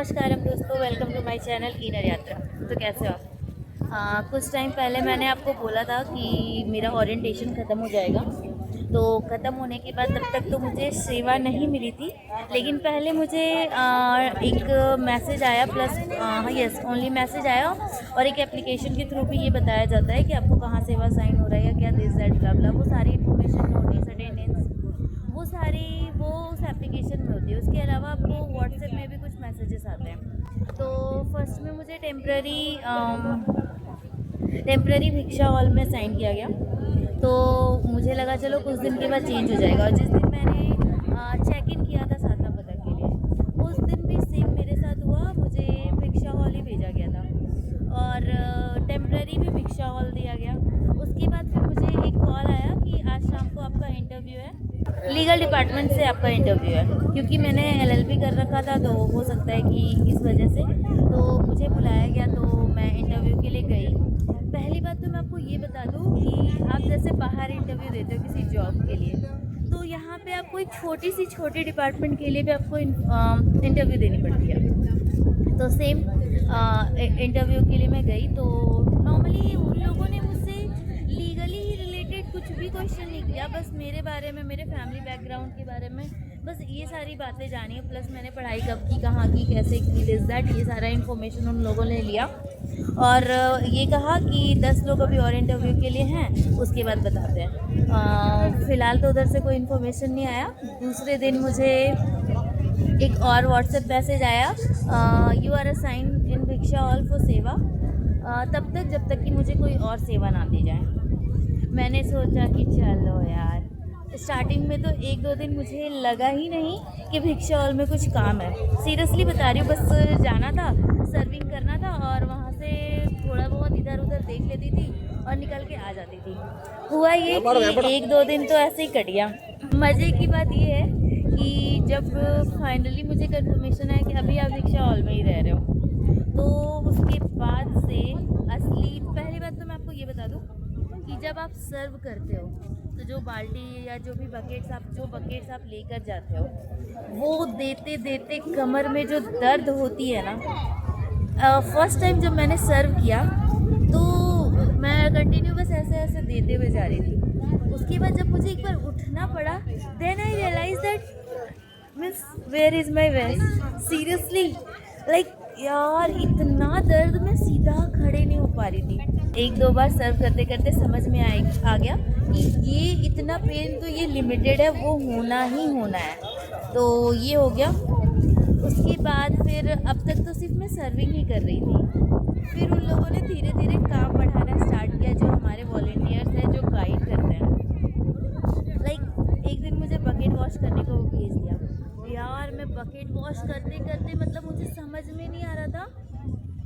नमस्कार दोस्तों, welcome to my channel inner Yatra. तो कैसे हो आप? कुछ टाइम पहले मैंने आपको बोला था कि मेरा ओरिएंटेशन ख़त्म हो जाएगा। तो ख़त्म होने के बाद तब तक तो मुझे सेवा नहीं मिली थी, लेकिन पहले मुझे एक मैसेज आया प्लस यस ओनली मैसेज आया और एक एप्लीकेशन के थ्रू भी ये बताया जाता है कि आपको कहाँ सेवा साइन हो रहा है या क्या दिस दैट ब्ला ब्ला, वो सारी इन्फॉर्मेशन, नोटिस, अटेंडेंस, वो सारी वो उस एप्लीकेशन में होती है। उसके अलावा आपको व्हाट्सएप में भी कुछ मैसेजेस आते हैं। तो फर्स्ट में मुझे टेम्पररी भिक्षा हॉल में साइन किया गया। तो मुझे लगा चलो कुछ दिन के बाद चेंज हो जाएगा, और जिस दिन मैंने चेक इन किया था साधना पदक के लिए, उस दिन भी सेम मेरे साथ हुआ। मुझे भिक्षा हॉल ही भेजा गया था और टेम्पररी भी भिक्षा हॉल दिया गया। उसके बाद फिर मुझे एक कॉल आया कि आज शाम को आपका इंटरव्यू है, लीगल डिपार्टमेंट से आपका इंटरव्यू है। क्योंकि मैंने एलएलबी कर रखा था तो हो सकता है कि इस वजह से तो मुझे बुलाया गया। तो मैं इंटरव्यू के लिए गई। पहली बात तो मैं आपको ये बता दूं कि आप जैसे बाहर इंटरव्यू देते हो किसी जॉब के लिए, तो यहाँ पे आपको एक छोटी डिपार्टमेंट के लिए भी आपको इंटरव्यू देनी पड़ती है। तो सेम इंटरव्यू के लिए मैं गई। तो नॉर्मली उन लोगों ने मुझसे लीगली रिलेटेड कुछ भी क्वेश्चन नहीं किया, बस मेरे बारे में, मेरे फैमिली बैकग्राउंड के बारे में, बस ये सारी बातें जानी है। प्लस मैंने पढ़ाई कब की, कहाँ की, कैसे की, दिस दैट, ये सारा इन्फॉर्मेशन उन लोगों ने लिया और ये कहा कि 10 लोग अभी और इंटरव्यू के लिए हैं, उसके बाद बताते हैं। फ़िलहाल तो उधर से कोई इन्फॉर्मेशन नहीं आया। दूसरे दिन मुझे एक और व्हाट्सएप मैसेज आया, यू आर असाइंड इन भिक्षा हॉल फॉर सेवा, तब तक जब तक कि मुझे कोई और सेवा ना दी जाए। मैंने सोचा कि चलो यार, स्टार्टिंग में तो 1-2 दिन मुझे लगा ही नहीं कि भिक्षा हॉल में कुछ काम है। सीरियसली बता रही हूँ, बस जाना था, सर्विंग करना था और वहाँ से थोड़ा बहुत इधर उधर देख लेती थी और निकल के आ जाती थी। हुआ ये कि 1-2 दिन तो ऐसे ही कट गया। मज़े की बात ये है कि जब फाइनली मुझे कंफर्मेशन है कि अभी आप भिक्षा हॉल में ही रह रहे हो, तो उसके बाद से असली पहली बात तो मैं आपको ये बता दूँ कि जब आप सर्व करते हो तो जो बाल्टी या जो भी बकेट्स आप लेकर जाते हो, वो देते देते कमर में जो दर्द होती है ना। फर्स्ट टाइम जब मैंने सर्व किया तो मैं कंटिन्यू बस ऐसे ऐसे देते हुए जा रही थी। उसके बाद जब मुझे एक बार उठना पड़ा, then I realize that means where is my waist. Seriously like यार, इतना दर्द, मैं सीधा खड़े नहीं हो पा रही थी। 1-2 बार सर्व करते करते समझ में आ गया कि ये इतना पेन तो ये लिमिटेड है, वो होना ही होना है। तो ये हो गया। उसके बाद फिर अब तक तो सिर्फ मैं सर्विंग ही कर रही थी। फिर उन लोगों ने धीरे धीरे काम बढ़ाना स्टार्ट किया, जो हमारे वॉलंटियर्स हैं, जो गाइड करते हैं। लाइक एक दिन मुझे बकेट वॉश करने को भेज दिया। यार मैं बकेट वॉश करते करते मतलब मुझे समझ में नहीं आ रहा था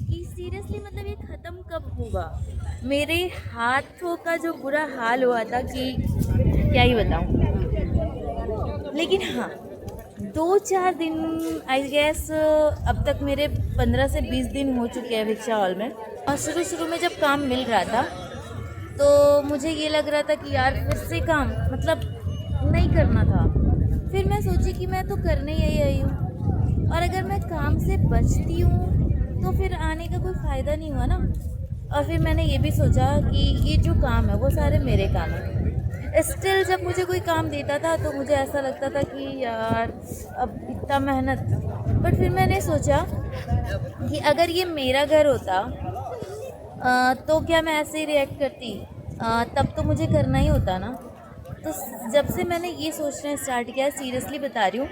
कि सीरियसली मतलब ये ख़त्म कब होगा। मेरे हाथों का जो बुरा हाल हुआ था कि क्या ही बताऊं। लेकिन हाँ, 2-4 दिन आई गेस, अब तक मेरे 15 से 20 दिन हो चुके हैं भिक्षा हॉल में। और शुरू में जब काम मिल रहा था तो मुझे ये लग रहा था कि यार फिर से काम मतलब नहीं करना था। फिर मैं सोची कि मैं तो करने यही आई हूँ, और अगर मैं काम से बचती हूँ तो फिर आने का कोई फ़ायदा नहीं हुआ ना। और फिर मैंने ये भी सोचा कि ये जो काम है वो सारे मेरे काम हैं। स्टिल जब मुझे कोई काम देता था तो मुझे ऐसा लगता था कि यार अब इतना मेहनत। बट फिर मैंने सोचा कि अगर ये मेरा घर होता तो क्या मैं ऐसे ही रिएक्ट करती? तब तो मुझे करना ही होता ना। तो जब से मैंने ये सोचना स्टार्ट किया, सीरियसली बता रही हूँ,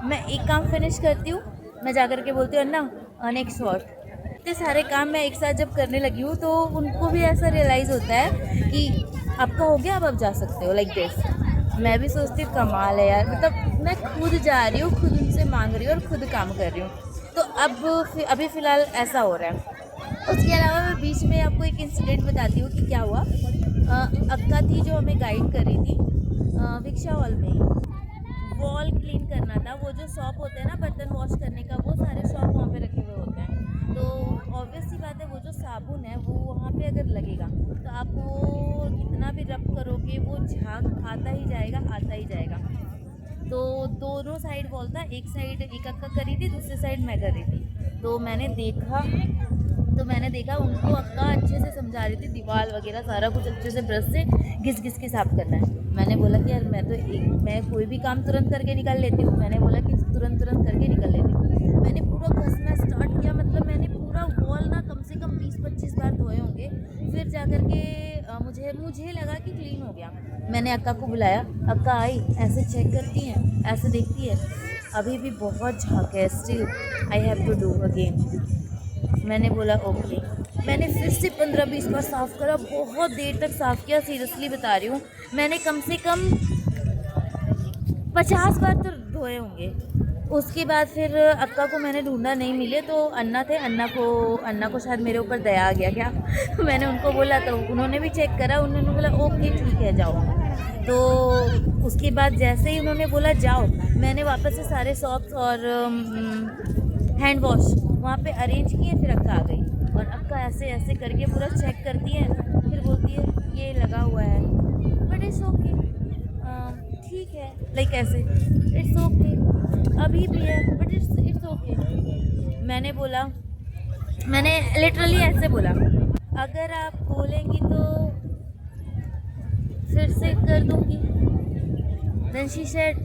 मैं एक काम फिनिश करती हूँ, मैं जाकर के बोलती हूँ अन्ना नेक्स्ट वॉट। इतने सारे काम मैं एक साथ जब करने लगी हूँ तो उनको भी ऐसा रियलाइज़ होता है कि आपका हो गया, अब आप जा सकते हो, लाइक दिस। मैं भी सोचती हूँ कमाल है यार, मतलब मैं खुद जा रही हूँ, खुद उनसे मांग रही हूँ और खुद काम कर रही हूँ। तो अब अभी फ़िलहाल ऐसा हो रहा है। उसके अलावा मैं बीच में आपको एक इंसिडेंट बताती हूँ कि क्या हुआ। अक्का थी जो हमें गाइड कर रही थी भिक्षा हॉल में ही। वॉल क्लीन करना था, वो जो शॉप होते हैं ना बर्तन वॉश करने का, वो सारे शॉप वहाँ पे रखे हुए होते हैं। तो ऑब्वियस सी बात है, वो जो साबुन है वो वहाँ पे अगर लगेगा तो आप वो कितना भी रब करोगे वो झाग आता ही जाएगा। तो दोनों साइड वॉल था, एक साइड एक अक्का करी थी, दूसरी साइड मैं कर रही थी। तो मैंने देखा उनको अक्का अच्छे से समझा रही थी, दीवार वगैरह सारा कुछ अच्छे से ब्रश से घिस घिस के साफ़ करना है। मैंने बोला कि यार मैं कोई भी काम तुरंत करके निकाल लेती हूँ, मैंने बोला कि तुरंत करके निकाल लेती हूँ। मैंने पूरा घसना स्टार्ट किया, मतलब मैंने पूरा वॉल ना कम से कम 20-25 बार धोए होंगे। फिर जा कर के मुझे लगा कि क्लीन हो गया। मैंने अक्का को बुलाया, अक्का आई, ऐसे चेक करती हैं, ऐसे देखती है, अभी भी बहुत झाग है, still I have to do again. मैंने बोला ओके। मैंने फिर से 15-20 बार साफ़ करा, बहुत देर तक साफ़ किया, सीरियसली बता रही हूँ। मैंने कम से कम 50 बार तो धोए होंगे। उसके बाद फिर अक्का को मैंने ढूंढा, नहीं मिले, तो अन्ना थे, अन्ना को शायद मेरे ऊपर दया आ गया क्या मैंने उनको बोला, तो उन्होंने भी चेक करा, उन्होंने बोला ओके ठीक है जाओ। तो उसके बाद जैसे ही उन्होंने बोला जाओ, मैंने वापस से सारे सॉक्स और हैंड वॉश वहाँ पे अरेंज किए। फिर अक्का आ गई और अक्का ऐसे ऐसे करके पूरा चेक करती है, फिर बोलती है ये लगा हुआ है, बट इट्स ओके, ठीक है, लाइक ऐसे इट्स ओके, अभी भी है बट इट्स ओके। मैंने लिटरली ऐसे बोला, अगर आप बोलेंगी तो फिर से कर दूंगी। Then she said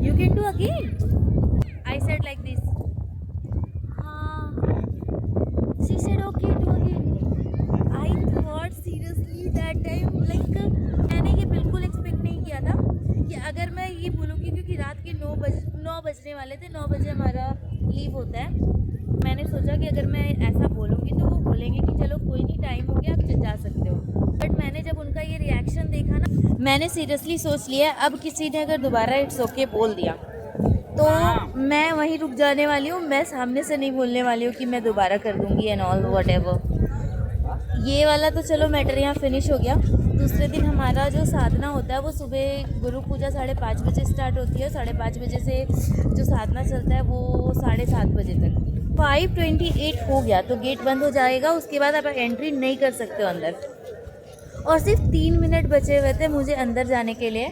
you can do again. I said like this, हाँ। She said okay do again. I thought seriously that time, like मैंने ये बिल्कुल एक्सपेक्ट नहीं किया था कि अगर मैं ये बोलूँगी, क्योंकि रात के 9 बजने वाले थे, 9 बजे हमारा लीव होता है। मैंने सोचा कि अगर मैं ऐसा बोलूँगी तो वो बोलेंगे कि चलो कोई नहीं, टाइम हो गया, आप जा सकते हो। बट मैंने जब उनका ये रिएक्शन देखा ना, मैंने सीरियसली सोच लिया अब किसी ने अगर दोबारा इट्स ओके बोल दिया तो मैं वहीं रुक जाने वाली हूँ। मैं सामने से नहीं बोलने वाली हूँ कि मैं दोबारा कर दूँगी एंड ऑल व्हाटएवर। ये वाला तो चलो मैटर यहाँ फिनिश हो गया। दूसरे दिन हमारा जो साधना होता है वो सुबह गुरु पूजा 5:30 बजे स्टार्ट होती है। 5:30 बजे से जो साधना चलता है वो 7:30 बजे तक। 5:28 हो गया तो गेट बंद हो जाएगा, उसके बाद आप एंट्री नहीं कर सकते हो अंदर। और सिर्फ 3 मिनट बचे हुए थे मुझे अंदर जाने के लिए,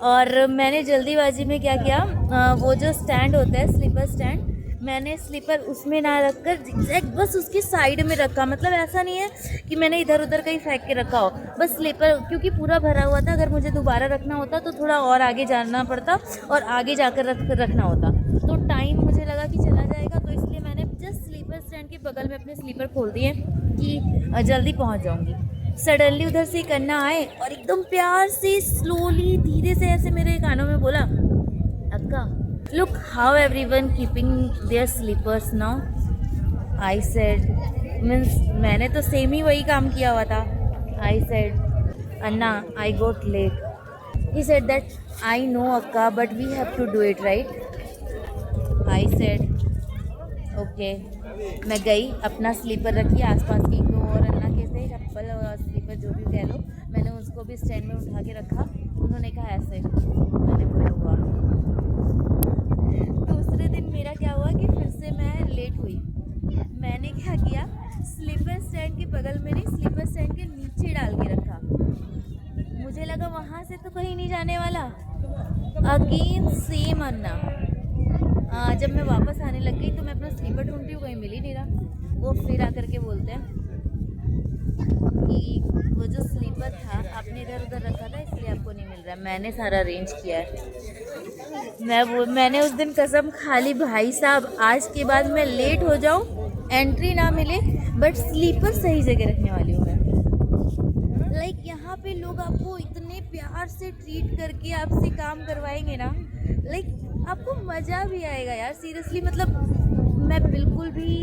और मैंने जल्दीबाजी में क्या किया, वो जो स्टैंड होता है स्लीपर स्टैंड, मैंने स्लीपर उसमें ना रखकर एग्जैक्ट बस उसके साइड में रखा। मतलब ऐसा नहीं है कि मैंने इधर उधर कहीं फेंक के रखा हो, बस स्लीपर क्योंकि पूरा भरा हुआ था। अगर मुझे दोबारा रखना होता तो थोड़ा और आगे जाना पड़ता और आगे जाकर रखना होता, तो टाइम मुझे लगा कि चला जाएगा। तो इसलिए मैंने जस्ट स्लीपर स्टैंड के बगल में अपने स्लीपर खोल दिए कि जल्दी पहुँच जाऊँगी। सडनली उधर से एक अन्ना आए और एकदम प्यार से स्लोली धीरे से ऐसे मेरे कानों में बोला, अक्का look how everyone keeping their slippers now. I said, means मैंने तो सेम ही वही काम किया हुआ था। I said, Anna, I got late. He said that I know Akka, but we have to do it, right? I said, okay. मैं गई, अपना स्लीपर रखी, आसपास की तो और अन्ना के से चप्पल और स्लीपर जो भी कह लो, मैंने उसको भी स्टैंड में उठा के रखा। उन्होंने कहा ऐसे, मैंने बोला हुआ। दूसरे दिन मेरा क्या हुआ कि फिर से मैं लेट हुई। मैंने क्या किया, स्लीपर स्टैंड के बगल में नहीं, स्लीपर स्टैंड के नीचे डाल के रखा। मुझे लगा वहाँ से तो कहीं नहीं जाने वाला। अगेन सेम अन्ना। जब मैं वापस आने लग गई तो मैं अपना स्लीपर ढूंढती हूँ, कहीं मिल ही नहीं रहा। वो फिर आकर के बोलते हैं कि वो जो स्लीपर था आपने इधर उधर रखा था इसलिए आपको नहीं मिल रहा। मैंने सारा अरेंज किया है। मैंने उस दिन कसम खा ली, भाई साहब आज के बाद मैं लेट हो जाऊँ, एंट्री ना मिले, बट स्लीपर सही जगह रखने वाली हूँ मैं। लाइक यहाँ पे लोग आपको इतने प्यार से ट्रीट करके आपसे काम करवाएंगे ना, लाइक आपको मज़ा भी आएगा यार सीरियसली। मतलब मैं बिल्कुल भी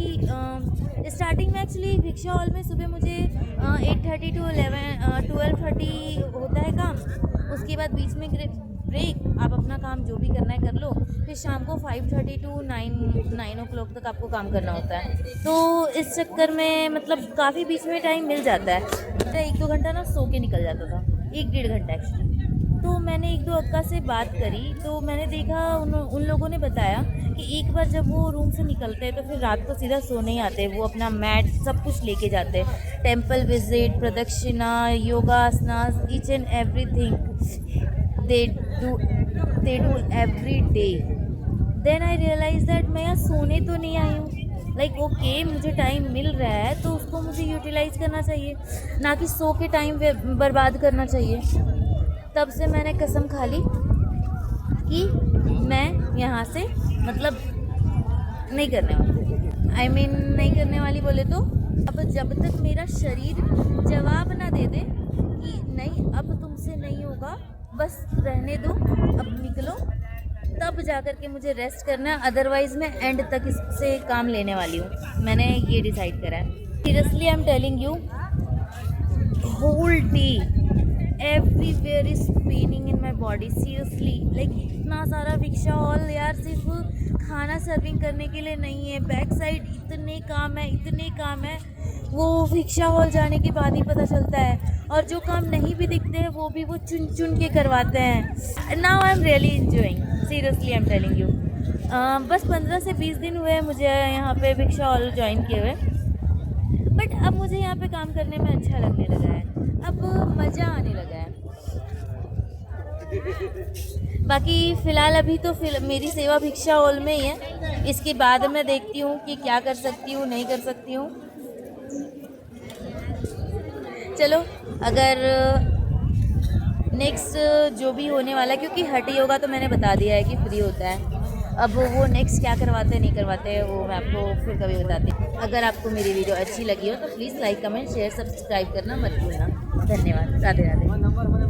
स्टार्टिंग में एक्चुअली रिक्शा हॉल में सुबह मुझे 8:30 to 12:30 होता है काम। उसके बाद बीच में ब्रेक, आप अपना काम जो भी करना है कर लो। फिर शाम को 5:30 to 9 o'clock तक आपको काम करना होता है। तो इस चक्कर में मतलब काफ़ी बीच में टाइम मिल जाता है। तो 1-2 घंटा ना सो के निकल जाता था, 1-1.5 घंटा एक्चुअली। तो मैंने 1-2 अक्का से बात करी तो मैंने देखा उन लोगों ने बताया कि एक बार जब वो रूम से निकलते हैं तो फिर रात को सीधा सोने ही आते हैं। वो अपना मैट सब कुछ लेके जाते हैं, टेम्पल विजिट, प्रदक्षिणा, yoga asanas, each and everything they do every day. Then I realized that मैं यहाँ सोने तो नहीं आई हूँ, लाइक ओके मुझे टाइम मिल रहा है तो उसको मुझे यूटिलाइज करना चाहिए, ना कि सो के टाइम बर्बाद करना चाहिए। तब से मैंने कसम खा ली कि मैं यहाँ से मतलब नहीं करने वाली, नहीं करने वाली बोले तो अब जब तक मेरा शरीर जवाब ना दे दे कि नहीं अब तुमसे नहीं होगा, बस रहने दो, अब निकलो, तब जा कर के मुझे रेस्ट करना है। अदरवाइज़ मैं एंड तक इससे काम लेने वाली हूँ, मैंने ये डिसाइड करा है। Seriously I am telling you, whole day everywhere is paining in my body, seriously like इतना सारा विक्शा हॉल यार सिर्फ खाना सर्विंग करने के लिए नहीं है, बैक साइड इतने काम है, वो विक्शा हॉल जाने के बाद ही पता चलता है। और जो काम नहीं भी दिखते हैं वो भी वो चुन चुन के करवाते हैं। Now I am really enjoying, seriously I am telling you. बस 15 से 20 दिन हुए मुझे यहाँ पे विक्शा हॉल ज्वाइन किए हुए, बट अब मुझे यहाँ पे काम करने में अच्छा लगने लगा है, अब मज़ा आने लगा है। बाकी फ़िलहाल अभी तो मेरी सेवा भिक्षा हॉल में ही है, इसके बाद मैं देखती हूँ कि क्या कर सकती हूँ नहीं कर सकती हूँ। चलो अगर नेक्स्ट जो भी होने वाला है, क्योंकि हट योगा तो मैंने बता दिया है कि फ्री होता है, अब वो नेक्स्ट क्या करवाते हैं नहीं करवाते हैं वो मैं आपको फिर कभी बताती हूँ। अगर आपको मेरी वीडियो अच्छी लगी हो तो please like comment share subscribe करना मत भूलना। धन्यवाद, राधे राधे।